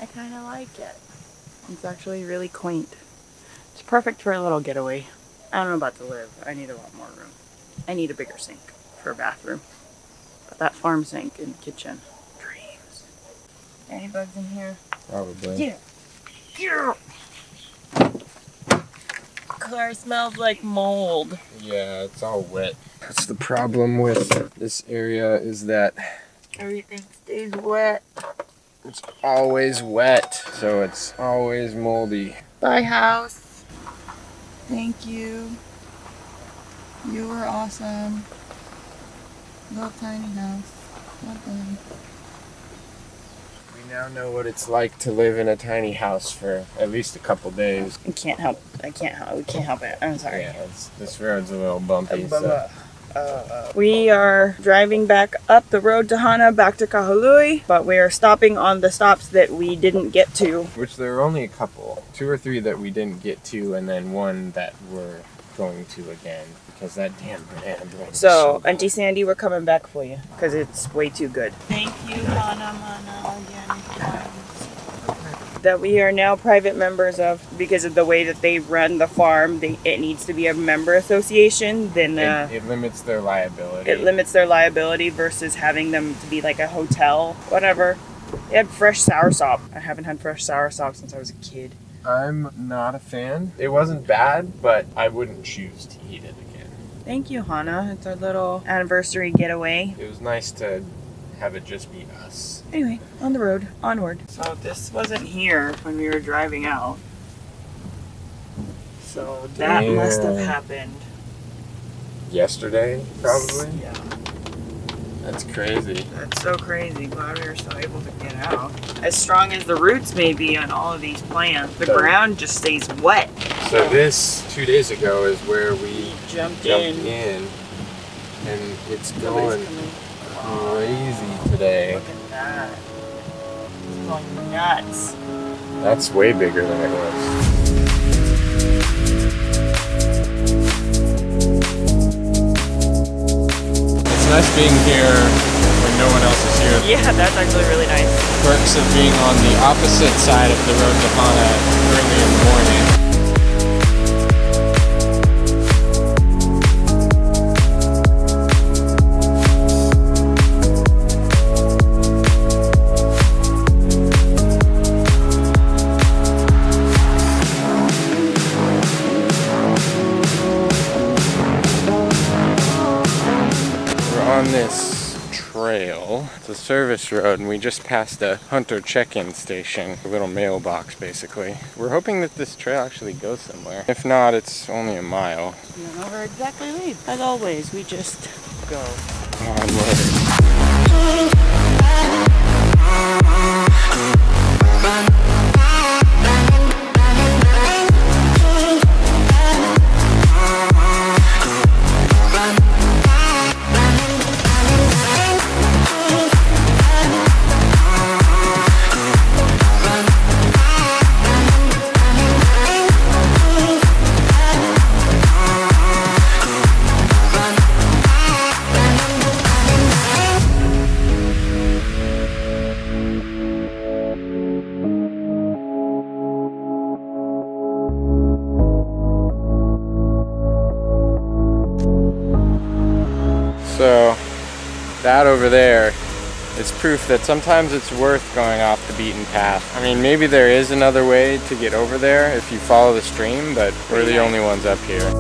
I kind of like it. It's actually really quaint. It's perfect for a little getaway. I don't know about to live. I need a lot more room. I need a bigger sink for a bathroom. But that farm sink in the kitchen. Dreams. Any bugs in here? Probably. Yeah. Yeah. Car smells like mold. Yeah, it's all wet. That's the problem with this area, is that Everything stays wet. it's always wet, so it's always moldy. Bye, house. Thank you. You were awesome. Little tiny house. Well done. We now know what it's like to live in a tiny house for at least a couple days. I can't help. We can't help it. I'm sorry. Yeah, this road's a little bumpy. So. We are driving back up the road to Hana, back to Kahului, but we are stopping on the stops that we didn't get to. Which there were only a couple. 2 or 3 that we didn't get to, and then 1 that we're going to again, because that damn banana bread. So, Auntie Sandy, we're coming back for you, because it's way too good. Thank you, Hana again. That we are now private members of, because of the way that they run the farm. It needs to be a member association. Then it limits their liability. It limits their liability versus having them to be like a hotel, whatever. They had fresh soursop. I haven't had fresh soursop since I was a kid. I'm not a fan. It wasn't bad, but I wouldn't choose to eat it again. Thank you, Hana. It's our little anniversary getaway. It was nice to have it just be us. Anyway, on the road, onward. So this wasn't here when we were driving out. So that must have happened. Yesterday, probably? Yeah. That's crazy. That's so crazy. Glad we were still able to get out. As strong as the roots may be on all of these plants, the ground just stays wet. So this, 2 days ago, is where we jumped in. And it's going crazy today. Look at that. It's going nuts. That's way bigger than it was. It's nice being here when no one else is here. Yeah, that's actually really nice. Perks of being on the opposite side of the road to Hana early in the morning. On this trail, it's a service road, and we just passed a hunter check-in station, a little mailbox basically. We're hoping that this trail actually goes somewhere. If not, it's only a mile. We don't know where exactly lead. As always, we just go. Onward. So that over there is proof that sometimes it's worth going off the beaten path. I mean, maybe there is another way to get over there if you follow the stream, but we're the only ones up here.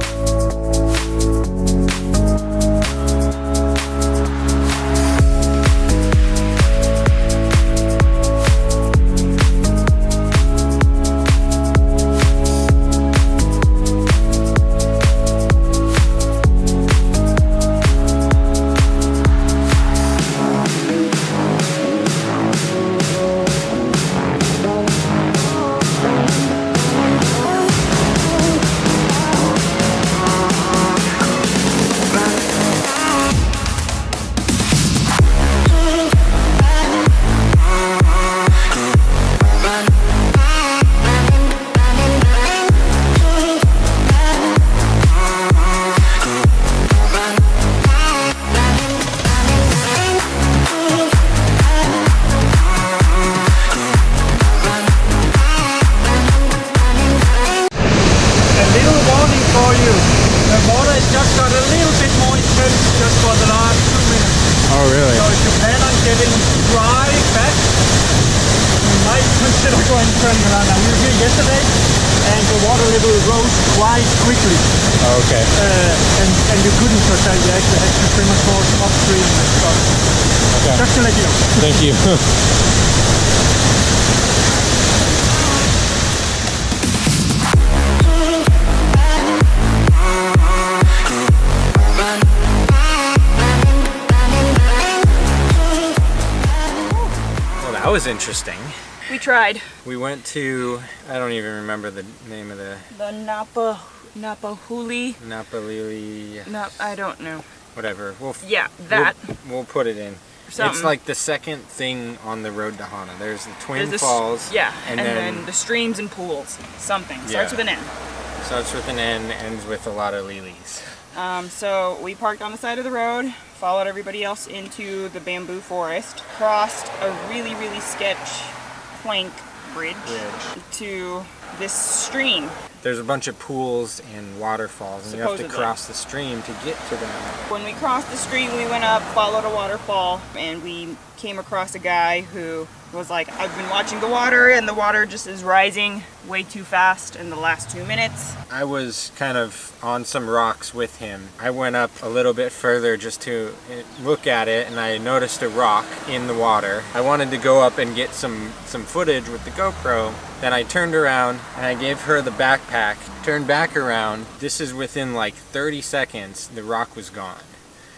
dry fast. We might consider turning around now. We were here yesterday and the water level rose quite quickly. Okay. And you couldn't so that you actually had to swim across upstream and stuff. Okay. Just to let you know. Thank you. Well, that was interesting. We tried. We went to, I don't even remember the name of the Napa Huli. Napalili, No, I don't know. whatever. Yeah, that. We'll put it in. Something. It's like the second thing on the road to Hana. There's the Twin There's Falls. Yeah, and then the streams and pools. Something. Starts with an N. Starts with an N, ends with a lot of lilies. So we parked on the side of the road, followed everybody else into the bamboo forest, crossed a really, really sketch plank bridge to this stream. There's a bunch of pools and waterfalls, and you have to Supposedly. cross the stream to get to them. When we crossed the stream, we went up, followed a waterfall, and we came across a guy who was like, I've been watching the water, and the water just is rising way too fast in the last 2 minutes. I was kind of on some rocks with him. I went up a little bit further just to look at it, and I noticed a rock in the water. I wanted to go up and get some footage with the GoPro. Then I turned around and I gave her the backpack, turned back around. This is within like 30 seconds, the rock was gone.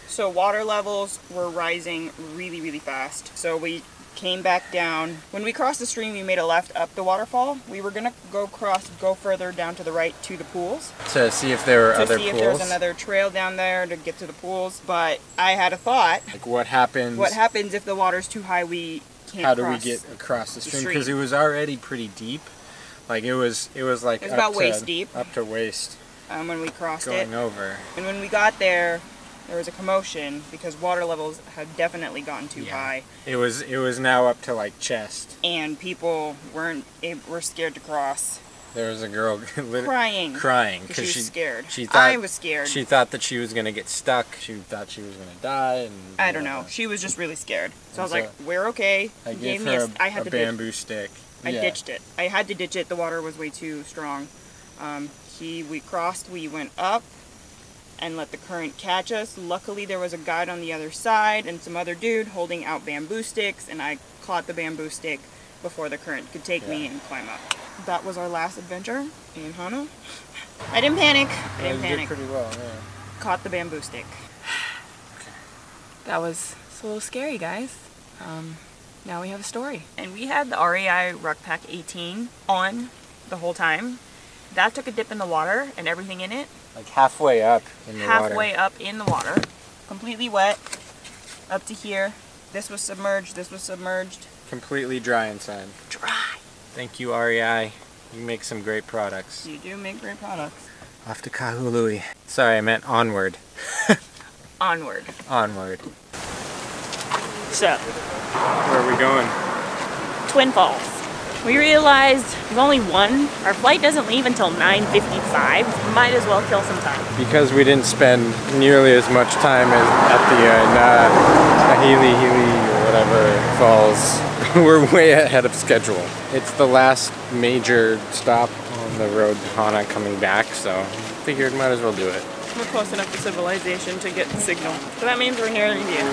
So water levels were rising really, really fast. So we came back down. When we crossed the stream, we made a left up the waterfall. We were gonna go further down to the right to the pools. To see if there were To other see pools. if there was another trail down there to get to the pools. But I had a thought. Like what happens? What happens if the water's too high, we can't How do we cross get across the stream? stream. Because it was already pretty deep. Like it was like It was up about to, waist deep. Up to waist when we crossed going it. over. And when we got there, there was a commotion because water levels had definitely gotten too high. It was now up to like chest. And people were scared to cross. There was a girl Crying because she was scared. She thought, I was scared. She thought that she was gonna get stuck. She thought she was gonna die. And I don't know. She was just really scared. So I was So like, "We're okay." I He gave me her I a had to bamboo stick. I ditched it. I had to ditch it. The water was way too strong. We crossed. We went up and let the current catch us. Luckily, there was a guide on the other side and some other dude holding out bamboo sticks, and I caught the bamboo stick before the current could take me and climb up. That was our last adventure in Hana. I didn't panic. You did pretty well. Yeah. Caught the bamboo stick. That was a little scary, guys. Now we have a story. And we had the REI Ruckpack 18 on the whole time. That took a dip in the water and everything in it. Like halfway up in the water. Halfway up in the water. Completely wet. Up to here. This was submerged. This was submerged. Completely dry inside. Dry. Thank you, REI. You make some great products. You do make great products. Off to Kahului. Sorry, I meant onward. Onward. Onward. So, Where are we going? Twin Falls. We realized we've only one. Our flight doesn't leave until 9:55. Might as well kill some time. Because we didn't spend nearly as much time at the Nahili or whatever falls. We're way ahead of schedule. It's the last major stop on the road to Hana coming back, so figured might as well do it. We're close enough to civilization to get the signal. So that means we're here in India.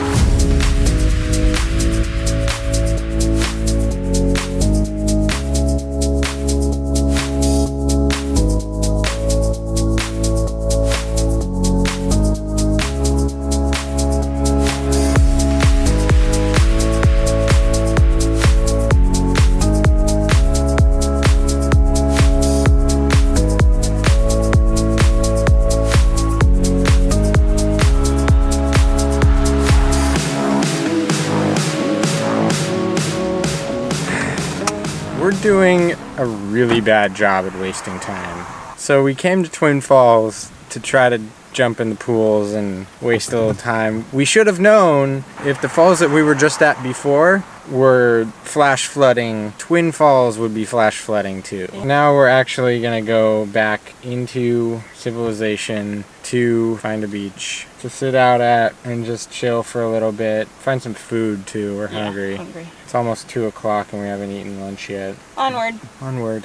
We're doing a really bad job at wasting time. So we came to Twin Falls to try to jump in the pools and waste a little time. We should have known if the falls that we were just at before were flash flooding, Twin Falls would be flash flooding too. Now we're actually gonna go back into civilization to find a beach to sit out at and just chill for a little bit. Find some food too, we're hungry. Hungry. It's almost 2 o'clock and we haven't eaten lunch yet. Onward. Onward.